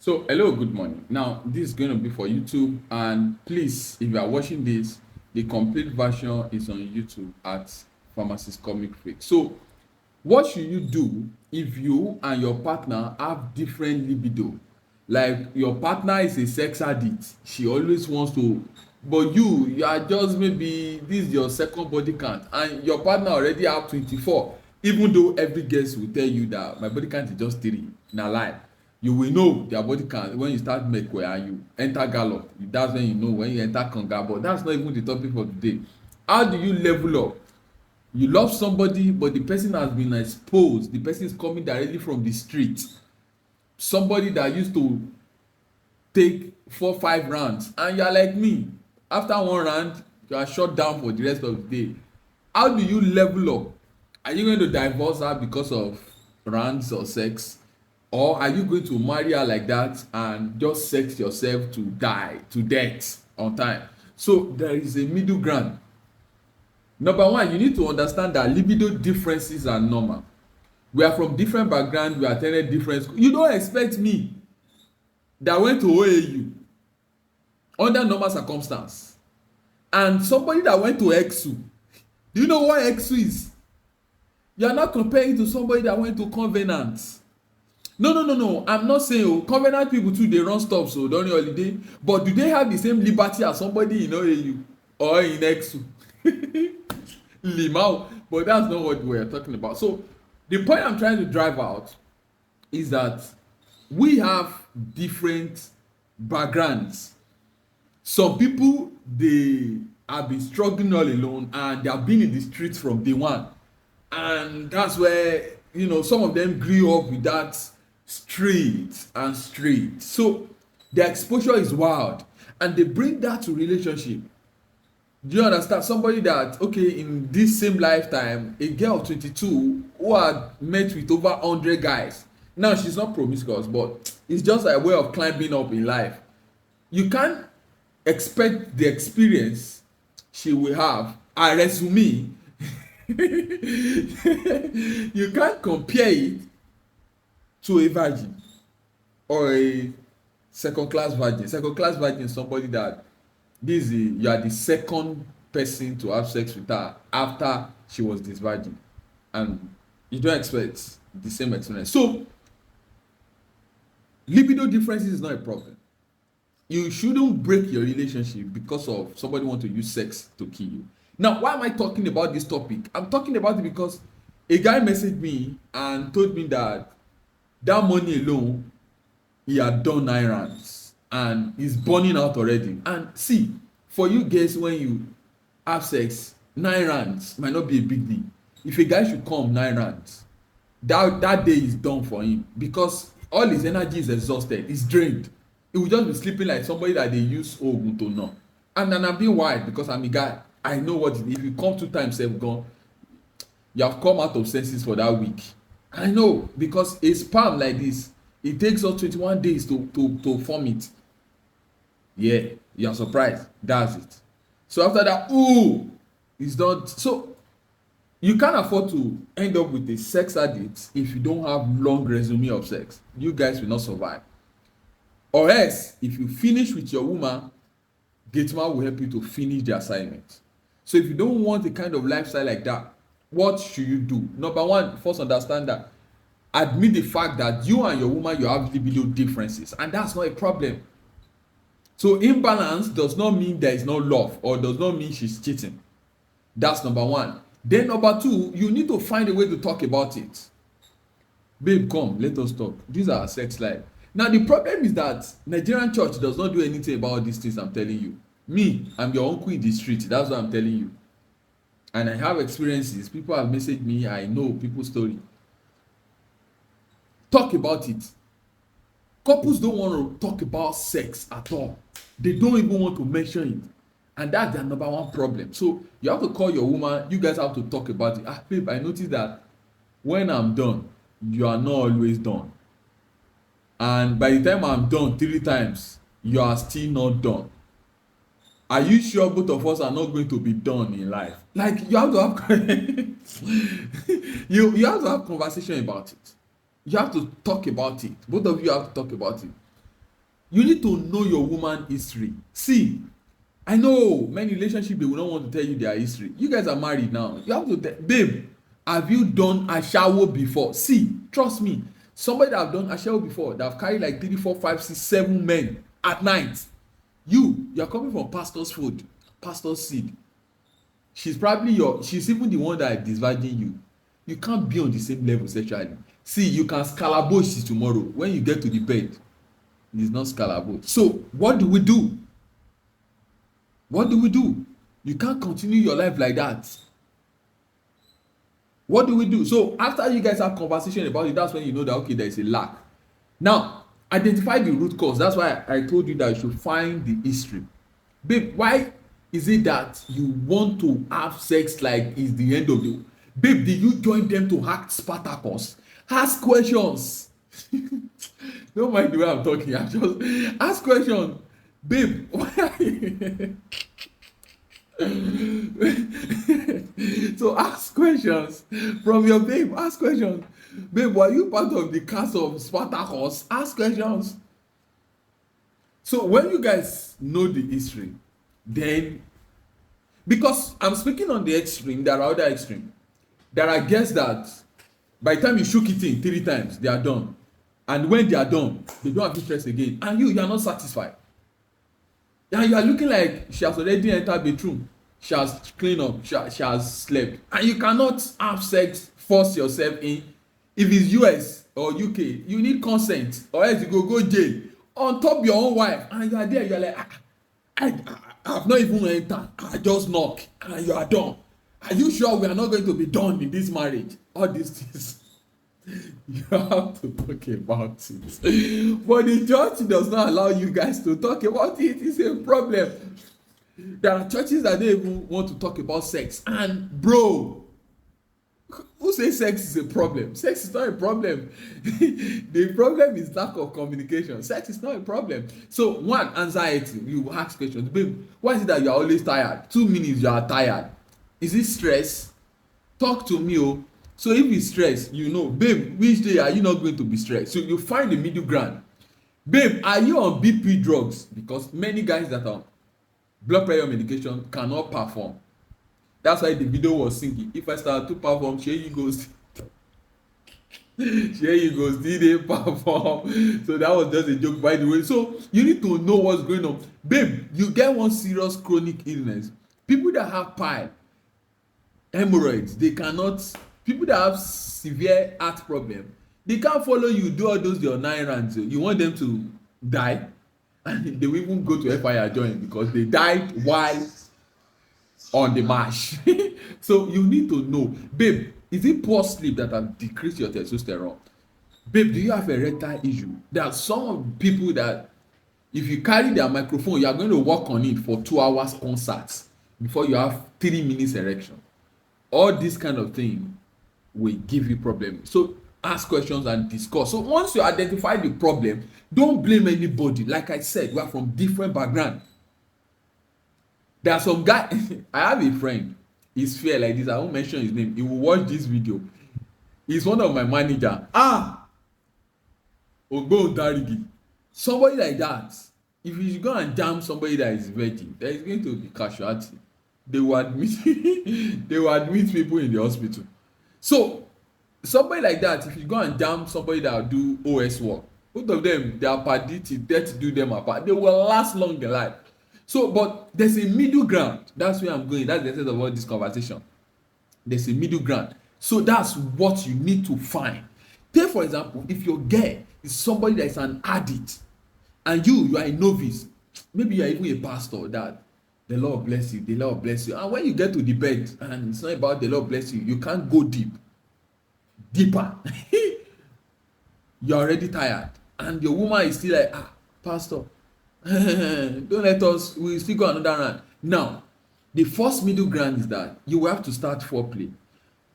So, hello, good morning. Now, this is going to be for YouTube, and please, if you are watching this, the complete version is on YouTube at Pharmacist Comic Freak. So, what should you do if you and your partner have different libido? Like your partner is a sex addict, she always wants to, but you are just maybe this is your second body count, and your partner already have 24. Even though every guest will tell you that my body count is just 3, na lie. You will know their body count when you start mekwe and you enter gallop. That's when you know when you enter conga. But that's not even the topic for today. How do you level up? You love somebody, but the person has been exposed, the person is coming directly from the street, somebody that used to take 4-5 rounds, and you are like me, after one round you are shut down for the rest of the day. How do you level up? Are you going to divorce her because of rounds or sex, or are you going to marry her like that and just sex yourself to die to death on time? So there is a middle ground. Number one, you need to understand that libido differences are normal. We are from different backgrounds, we attended different schools. You don't expect me that went to OAU under normal circumstance and somebody that went to EXU. Do you know what EXU is? You are not comparing to somebody that went to Covenant. No. I'm not saying Covenant people too they run stuff so during holiday, but do they have the same liberty as somebody in OAU or in EXU? Limau, but that's not what we're talking about. So the point I'm trying to drive out is that we have different backgrounds. Some people they have been struggling all alone and they have been in the streets from day one, and that's where some of them grew up with that street, so their exposure is wild and they bring that to relationship. Do you understand? Somebody that in this same lifetime, a girl of 22 who had met with over 100 guys. Now she's not promiscuous, but it's just a way of climbing up in life. You can't expect the experience she will have. I resume. You can't compare it to a virgin or a second class virgin. Second class virgin is somebody that you are the second person to have sex with her after she was this virgin, and you don't expect the same experience. So libido differences is not a problem. You shouldn't break your relationship because of somebody want to use sex to kill you. Now, why am I talking about this topic? I'm talking about it because a guy messaged me and told me that money alone he had done 9 rounds and he's burning out already. And see, for you guys, when you have sex, 9 rounds might not be a big deal. If a guy should come 9 rounds, that day is done for him because all his energy is exhausted, he's drained. He will just be sleeping like somebody that they use ogun to know. And then I'm being wild because I'm a guy. I know what if you come 2 times self gone, you have come out of senses for that week. I know, because a sperm like this, it takes us 21 days to form it. Yeah, you're surprised. That's it. So after that, it's done. So you can't afford to end up with a sex addict if you don't have long resume of sex. You guys will not survive. Or else, if you finish with your woman, Gateman will help you to finish the assignment. So if you don't want a kind of lifestyle like that, what should you do? Number one, first understand that. Admit the fact that you and your woman, you have libido differences, and that's not a problem. So imbalance does not mean there is no love or does not mean she's cheating. That's number one. Then number two, you need to find a way to talk about it. Babe, come, let us talk. These are our sex life. Now the problem is that Nigerian church does not do anything about these things I'm telling you. Me, I'm your uncle in the street. That's what I'm telling you. And I have experiences. People have messaged me. I know people's story. Talk about it. Couples don't want to talk about sex at all. They don't even want to mention it. And that's their number one problem. So you have to call your woman. You guys have to talk about it. Babe, I noticed that when I'm done, you are not always done. And by the time I'm done 3 times, you are still not done. Are you sure both of us are not going to be done in life? Like, you have to have you have to have conversation about it. You have to talk about it. Both of you have to talk about it. You need to know your woman history. See, I know many relationships they will not want to tell you their history. You guys are married now. You have to tell, babe, have you done ashawo before? See, trust me, somebody that have done ashawo before, that have carried like 3, 4, 5, 6, 7 men at night. You are coming from pastor's food, pastor's seed. She's even the one that is disvirgin you. You can't be on the same level sexually. See, you can scalabosh it tomorrow. When you get to the bed, it's not scalabosh. So what do we do? What do we do? You can't continue your life like that. What do we do? So after you guys have conversation about it, that's when you know that okay, there is a lack. Now, identify the root cause. That's why I told you that you should find the history. Babe, why is it that you want to have sex like it's the end of the babe? Did you join them to hack Spartacus? Ask questions. Don't mind the way I'm talking. I just ask questions. Babe, why are you so ask questions from your babe. Ask questions. Babe, were you part of the cast of Spartacus? Ask questions. So when you guys know the history, then because I'm speaking on the extreme, there are other extreme. There are girls that by the time you shook it in 3 times, they are done. And when they are done, they don't have interest again. And you are not satisfied. And you are looking like she has already entered the bedroom. She has cleaned up. She has slept. And you cannot have sex, force yourself in. If it's US or UK, you need consent. Or else you go jail. On top your own wife. And you are there, you are like, I have not even entered. I just knock. And you are done. Are you sure we are not going to be done in this marriage? All these things. You have to talk about it. But the church does not allow you guys to talk about it. It's a problem. There are churches that don't even want to talk about sex. And bro, who says sex is a problem? Sex is not a problem. The problem is lack of communication. Sex is not a problem. So one, anxiety. You ask questions. Babe, why is it that you are always tired? 2 minutes you are tired. Is it stress? Talk to me. Oh. So if it's stress, you know, babe, which day are you not going to be stressed? So you find the middle ground. Babe, are you on BP drugs? Because many guys that are blood pressure medication cannot perform. That's why the video was singing. If I start to perform, here you go. Here you go, still they perform. So that was just a joke, by the way. So you need to know what's going on. Babe, you get one serious chronic illness. People that have pile, hemorrhoids, they cannot. People that have severe heart problem, they can't follow you do all those your 9 rounds. You want them to die, and they will even go to fire join because they died while on the march. So you need to know, babe, is it poor sleep that have decreased your testosterone? Babe, do you have erectile issue? There are some people that if you carry their microphone, you are going to work on it for 2 hours concerts before you have 3 minutes erection. All this kind of thing will give you problem. So ask questions and discuss. So once you identify the problem, don't blame anybody. Like I said, we are from different background. There are some guy. I have a friend. He's fair like this. I won't mention his name. He will watch this video. He's one of my manager. Ogbo Darigi. Somebody like that. If you go and jam somebody that is virgin, there is going to be casualty. They will admit. They will admit people in the hospital. So somebody like that, if you go and jam somebody that will do OS work, both of them, they are paddy there to do them apart. They will last long in life. So, but there's a middle ground. That's where I'm going. That's the essence of all this conversation. There's a middle ground. So that's what you need to find. Take for example, if your girl is somebody that is an addict, and you are a novice, maybe you are even a pastor, that the Lord bless you, the Lord bless you. And when you get to the bed, and it's not about the Lord bless you, you can't go deeper. You're already tired. And your woman is still like, pastor, don't let us, we'll still go another round. Now, the first middle ground is that you will have to start foreplay.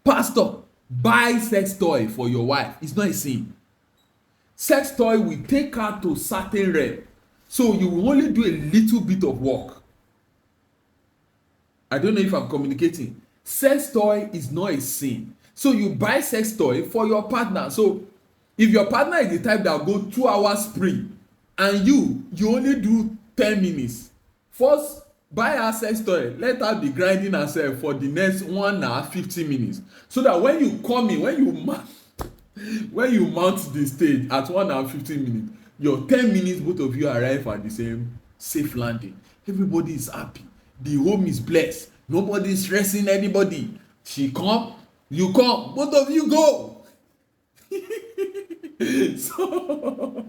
Pastor, buy sex toy for your wife. It's not a sin. Sex toy will take her to certain realm. So you will only do a little bit of work. I don't know if I'm communicating. Sex toy is not a sin. So you buy sex toy for your partner. So if your partner is the type that will go 2 hours spree and you only do 10 minutes. First, buy her sex toy, let her be grinding herself for the next 1 hour 50 minutes, so that when you come in, when you mount the stage at 1 hour 15 minutes, your 10 minutes both of you arrive at the same safe landing. Everybody is happy, the home is blessed, nobody is stressing anybody. She come, you come, both of you go. so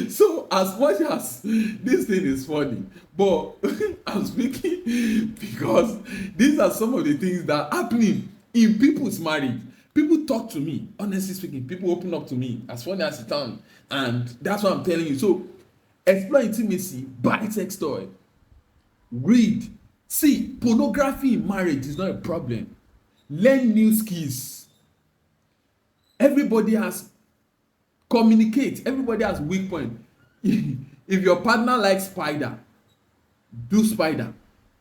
so as much as this thing is funny, but I'm speaking because these are some of the things that are happening in people's marriage. People talk to me, honestly speaking, people open up to me, as funny as it sounds, and that's what I'm telling you. So explore intimacy, buy sex toy, read. See, pornography in marriage is not a problem. Learn new skills. Everybody has communicate, everybody has weak point. If your partner likes spider, do spider.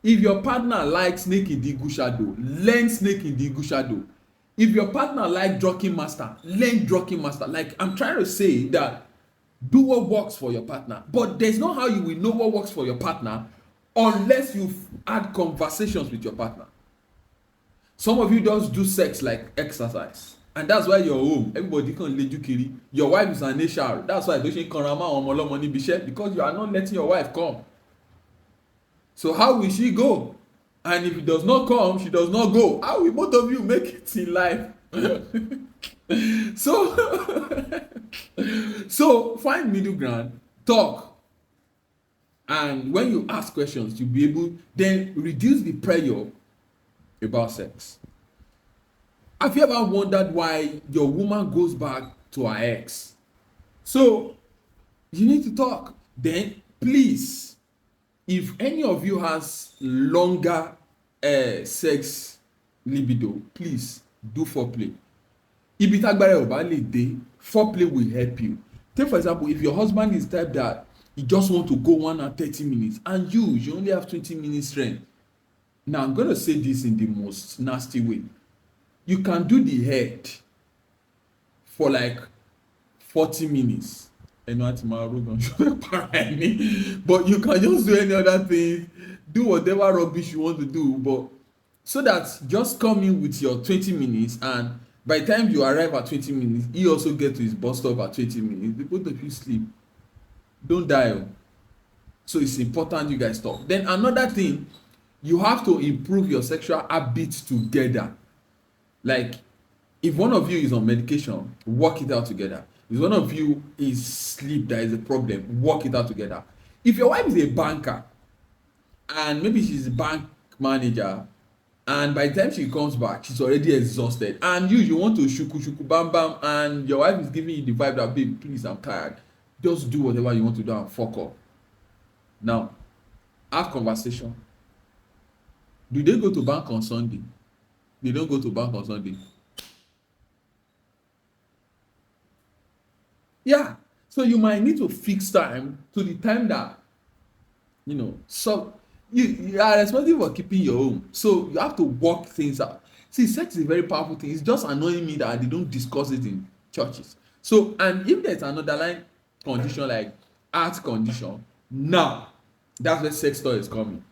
If your partner likes snake in the eagle shadow, learn snake in the eagle shadow. If your partner like drugging master, learn drugging master. Like, I'm trying to say that do what works for your partner, but there's no how you will know what works for your partner unless you've had conversations with your partner. Some of you just do sex like exercise, and that's why you're home, everybody kan leju kiri. Your wife is an HR, that's why don't kanra ma ọmọ ọlọ́mọ níbi iṣẹ́, because you are not letting your wife come. So how will she go? And if it does not come, she does not go. How will both of you make it in life? So find middle ground, talk, and when you ask questions, you'll be able then reduce the pressure about sex. Have you ever wondered why your woman goes back to her ex? So you need to talk. Then please, if any of you has longer sex libido, please do foreplay. Ibi tagbara ò bá lè dé, foreplay will help you. Take for example, if your husband is type that he just want to go 1 hour 30 minutes and you only have 20 minutes strength. Now I'm going to say this in the most nasty way. You can do the head for like 40 minutes. But you can just do any other thing, do whatever rubbish you want to do, but so that just come in with your 20 minutes, and by the time you arrive at 20 minutes, he also get to his bus stop at 20 minutes. The both of you sleep. Don't die. So it's important you guys talk. Then another thing, you have to improve your sexual habits together. Like, if one of you is on medication, work it out together. If one of you is sleep, there is a problem, work it out together. If your wife is a banker and maybe she's a bank manager, and by the time she comes back, she's already exhausted, and you want to shuku bam bam, and your wife is giving you the vibe that, babe, please, I'm tired. Just do whatever you want to do and fuck up. Now, have conversation. Do they go to bank on Sunday? They don't go to bank on Sunday. Yeah. So you might need to fix time to the time that, so you are responsible for keeping your home. So you have to work things out. See, sex is a very powerful thing. It's just annoying me that they don't discuss it in churches. So, and if there's an underlying condition like heart condition, now that's where sex toy is coming.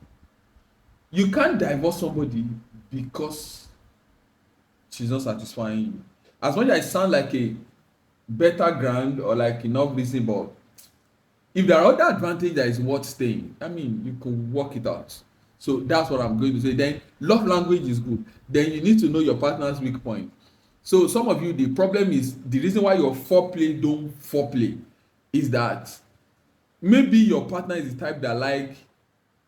You can't divorce somebody because she's not satisfying you. As much as I sound like a better ground or like enough reason, but if there are other advantages that is worth staying, I mean, you can work it out. So that's what I'm going to say. Then love language is good. Then you need to know your partner's weak point. So some of you, the problem is the reason why your foreplay don't foreplay is that maybe your partner is the type that like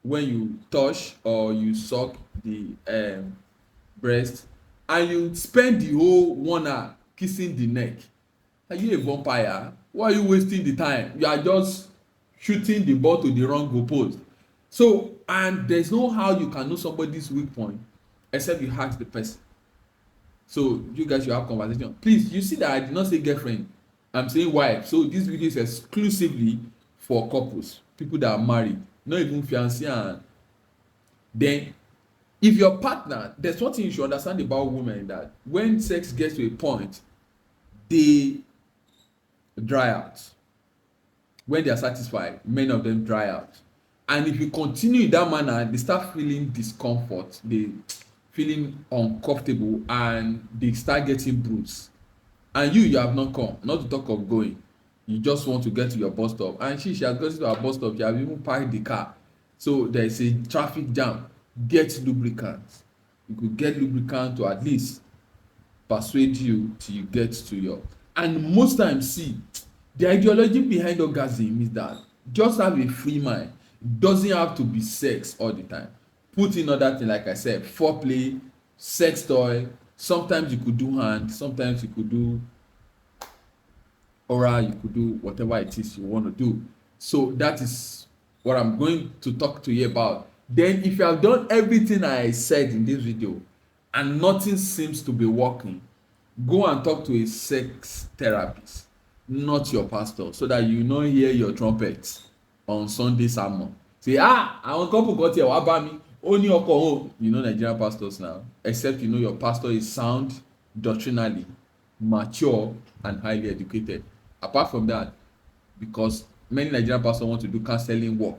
when you touch or you suck the breast, and you spend the whole 1 hour kissing the neck. Are you a vampire? Why are you wasting the time? You are just shooting the ball to the wrong goalpost. So, and there's no how you can know somebody's weak point except you ask the person. So you guys should have conversation. Please, you see that I did not say girlfriend, I'm saying wife. So this video is exclusively for couples, people that are married, not even fiancé. And then if your partner, there's one thing you should understand about women, that when sex gets to a point, they dry out. when they are satisfied, many of them dry out. And if you continue in that manner, they start feeling discomfort, they feeling uncomfortable, and they start getting bruised. And you have not come, not to talk of going. You just want to get to your bus stop, and she has gotten to her bus stop, she has even parked the car, so there is a traffic jam. Get lubricant. You could get lubricant to at least persuade you till you get to your. And most times, see, the ideology behind orgasm is that just have a free mind. Doesn't have to be sex all the time. Put in other things, like I said, foreplay, sex toy. Sometimes you could do hand, sometimes you could do oral, you could do whatever it is you want to do. So that is what I'm going to talk to you about. Then if you have done everything I said in this video and nothing seems to be working, go and talk to a sex therapist, not your pastor, so that you no hear your trumpet on Sunday sermon. Say, àwọn couple kan tiẹ̀ wá bá mi, ó ní ọkọ òun. You know Nigerian pastors now, except you know your pastor is sound doctrinally, mature and highly educated. Apart from that, because many Nigerian pastors want to do counseling work,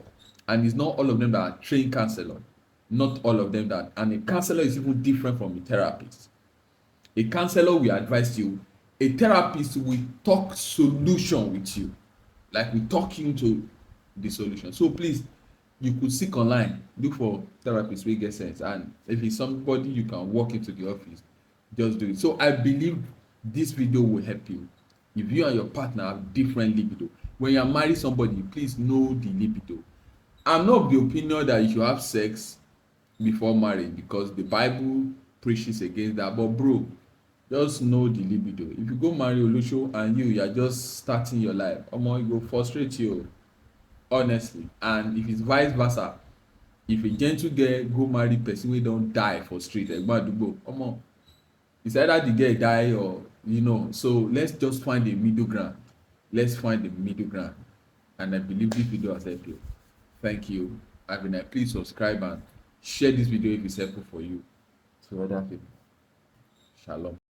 and it's not all of them that are trained counselor, not all of them that, and a counselor is even different from a therapist. A counselor will advise you, a therapist will talk solution with you, like we talk into the solution. So please, you could seek online, look for therapists wey get sense, and if it's somebody you can walk into the office, just do it. So I believe this video will help you. If you and your partner have different libido, when you are married somebody, please know the libido. I'm not of the opinion that you should have sex before marriage, because the Bible preaches against that. But bro, just know the libido. If you go marry Olusho and you are just starting your life, omo, e go frustrate you, honestly. And if it's vice versa, if a gentle girl go marry person wey don die for street, egbon adugbo, omo, it's either the girl die or, you know. So let's just find a middle ground. Let's find the middle ground. And I believe this video has helped you. Thank you. Have a nice. Please subscribe and share this video if it's helpful for you to other people. Shalom.